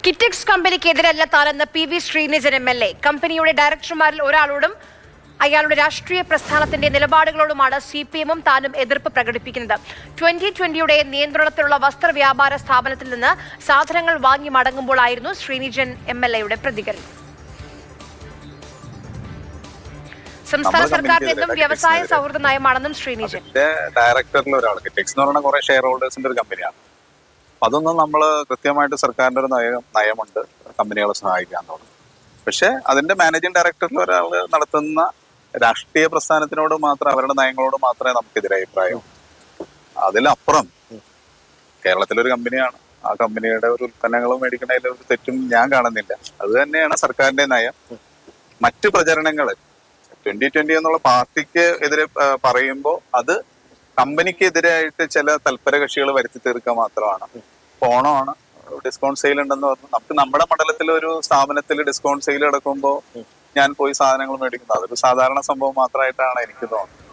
കിറ്റെക്സ് കമ്പനിക്കെതിരല്ല താനെന്ന് PV Sreenidhan MLA. കമ്പനിയുടെ ഡയറക്ടർമാരിൽ ഒരാളോടും അയാളുടെ രാഷ്ട്രീയ പ്രസ്ഥാനത്തിന്റെ നിലപാടുകളോടുമാണ് CPM-ഉം താനും എതിർപ്പ് പ്രകടിപ്പിക്കുന്നത്. 2020-യുടെ നിയന്ത്രണത്തിലുള്ള വസ്ത്രവ്യാപാര സ്ഥാപനത്തിൽ നിന്ന് സാധനങ്ങൾ വാങ്ങി മടങ്ങുമ്പോഴായിരുന്നു ശ്രീനിധൻ MLA-യുടെ പ്രതികരണം. സംസ്ഥാന സർക്കാരിന്റെ വ്യവസായ സൗഹൃദ നയമാണെന്നും ശ്രീനിധൻ. ഡയറക്ടറിൽ ഒരാൾ കിറ്റെക്സ് എന്ന് പറയുന്ന കുറെ ഷെയർ ഹോൾഡേഴ്സിന്റെ ഒരു കമ്പനിയാണ്. അതൊന്നും നമ്മൾ കൃത്യമായിട്ട് സർക്കാരിന്റെ ഒരു നയമുണ്ട് കമ്പനികളെ സഹായിക്കാൻ തുടങ്ങും. പക്ഷെ അതിന്റെ മാനേജിംഗ് ഡയറക്ടറിൽ ഒരാൾ നടത്തുന്ന രാഷ്ട്രീയ പ്രസ്ഥാനത്തിനോട് മാത്രം, അവരുടെ നയങ്ങളോട് മാത്രമേ നമുക്കെതിരെ അഭിപ്രായം. അതിലപ്പുറം കേരളത്തിലൊരു കമ്പനിയാണ്, ആ കമ്പനിയുടെ ഒരു ഉൽപ്പന്നങ്ങളും മേടിക്കുന്നതിൽ ഒരു തെറ്റും ഞാൻ കാണുന്നില്ല. അത് തന്നെയാണ് സർക്കാരിന്റെ നയം. മറ്റു പ്രചരണങ്ങൾ 2020 എന്നുള്ള പാർട്ടിക്ക് എതിരെ പറയുമ്പോൾ അത് കമ്പനിക്കെതിരായിട്ട് ചില തൽപര കക്ഷികൾ വരുത്തി തീർക്കുക മാത്രമാണ്. ഓണമാണ്, ഡിസ്കൗണ്ട് സെയിൽ ഉണ്ടെന്ന് പറഞ്ഞു. നമുക്ക് നമ്മുടെ മണ്ഡലത്തിൽ ഒരു സ്ഥാപനത്തിൽ ഡിസ്കൗണ്ട് സെയിൽ നടക്കുമ്പോൾ ഞാൻ പോയി സാധനങ്ങൾ മേടിക്കുന്നത് അതൊരു സാധാരണ സംഭവം മാത്രമായിട്ടാണ് എനിക്ക് തോന്നുന്നത്.